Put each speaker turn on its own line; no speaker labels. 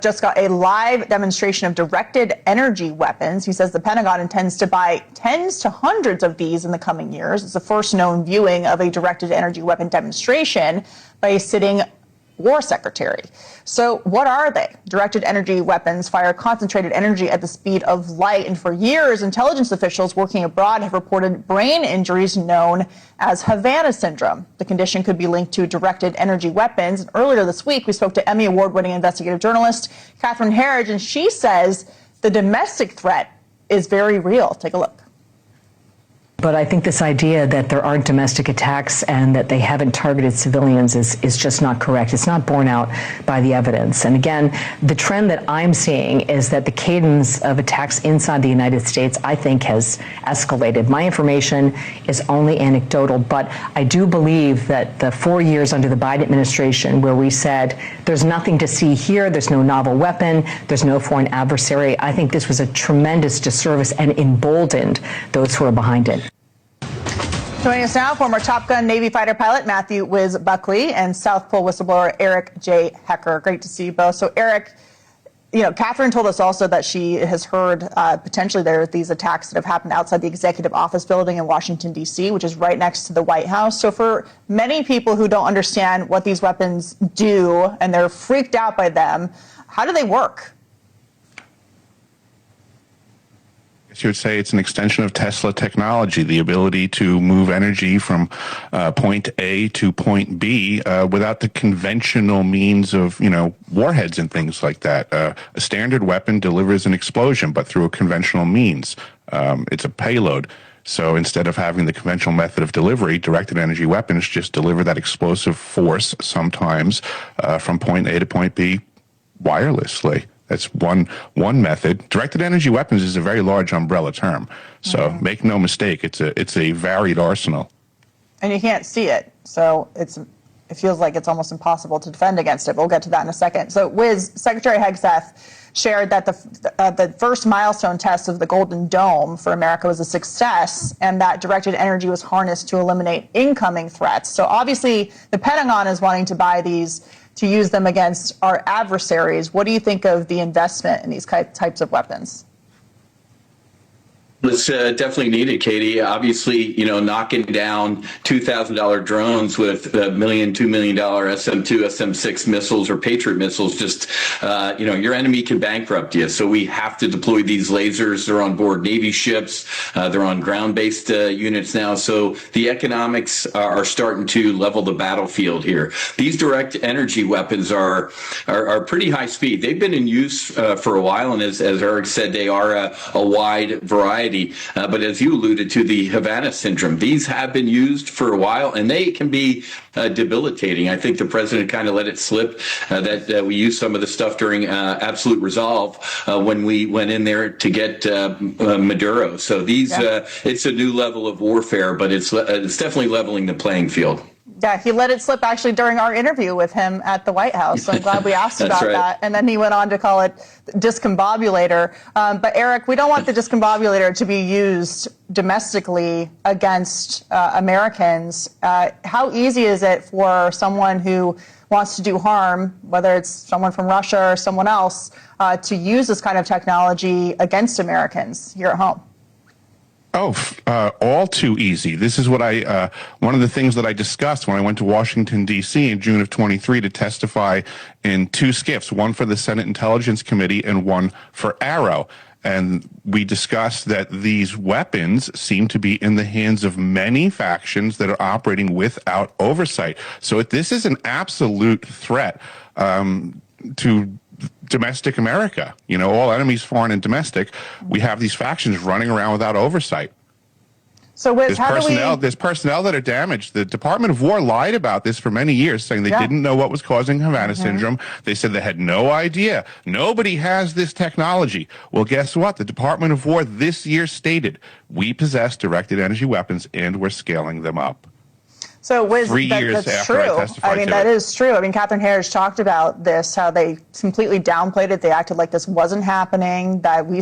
Just got a live demonstration of directed energy weapons. He says the Pentagon intends to buy tens to hundreds of these in the coming years. It's the first known viewing of a directed energy weapon demonstration by a sitting war secretary. So what are they? Directed energy weapons fire concentrated energy at the speed of light. And for years, intelligence officials working abroad have reported brain injuries known as Havana syndrome. The condition could be linked to directed energy weapons. And earlier this week, we spoke to Emmy award-winning investigative journalist Catherine Herridge, and she says the domestic threat is very real. Take a look.
But I think this idea that there aren't domestic attacks and that they haven't targeted civilians is just not correct. It's not borne out by the evidence. And again, the trend that I'm seeing is that the cadence of attacks inside the United States, I think, has escalated. My information is only anecdotal, but I do believe that the 4 years under the Biden administration where we said there's nothing to see here, there's no novel weapon, there's no foreign adversary, I think this was a tremendous disservice and emboldened those who are behind it.
Joining us now, former Top Gun Navy fighter pilot Matthew Wiz Buckley and South Pole whistleblower Eric J. Hecker. Great to see you both. So, Eric, Catherine told us also that she has heard potentially there are these attacks that have happened outside the executive office building in Washington, D.C., which is right next to the White House. So for many people who don't understand what these weapons do and they're freaked out by them, how do they work?
You would say it's an extension of Tesla technology, the ability to move energy from point A to point B without the conventional means of, warheads and things like that. A standard weapon delivers an explosion, but through a conventional means. It's a payload. So instead of having the conventional method of delivery, directed energy weapons just deliver that explosive force sometimes from point A to point B wirelessly. That's one method. Directed energy weapons is a very large umbrella term. So make no mistake, it's a varied arsenal.
And you can't see it. So it feels like it's almost impossible to defend against it. We'll get to that in a second. So Wiz, Secretary Hegseth shared that the first milestone test of the Golden Dome for America was a success, and that directed energy was harnessed to eliminate incoming threats. So obviously the Pentagon is wanting to buy these to use them against our adversaries. What do you think of the investment in these types of weapons?
It's definitely needed, Katie. Obviously, knocking down $2,000 drones with $1 million, $2 million SM-2, SM-6 missiles or Patriot missiles, just, your enemy can bankrupt you. So we have to deploy these lasers. They're on board Navy ships. They're on ground-based units now. So the economics are starting to level the battlefield here. These direct energy weapons are pretty high speed. They've been in use for a while, and as Eric said, they are a wide variety. But as you alluded to, the Havana syndrome, these have been used for a while, and they can be debilitating. I think the president kind of let it slip that we used some of the stuff during absolute resolve when we went in there to get Maduro. So these, it's a new level of warfare, but it's definitely leveling the playing field.
Yeah, he let it slip actually during our interview with him at the White House. So I'm glad we asked about that. And then he went on to call it discombobulator. But Eric, we don't want the discombobulator to be used domestically against Americans. How easy is it for someone who wants to do harm, whether it's someone from Russia or someone else, to use this kind of technology against Americans here at home?
All too easy. This is what one of the things that I discussed when I went to Washington, D.C. in June of 23 to testify in two SCIFs, one for the Senate Intelligence Committee and one for Arrow. And we discussed that these weapons seem to be in the hands of many factions that are operating without oversight. So this is an absolute threat to domestic America. All enemies, foreign and domestic, we have these factions running around without oversight.
So Wiz,
there's personnel that are damaged. The Department of War lied about this for many years, saying they didn't know what was causing Havana syndrome. They said they had no idea. Nobody has this technology. Well, guess what? The Department of War this year stated, we possess directed energy weapons and we're scaling them up.
So Wiz,
3 years
that's
after
true.
I testified
that is true. Catherine Herridge talked about this, how they completely downplayed it. They acted like this wasn't happening, that we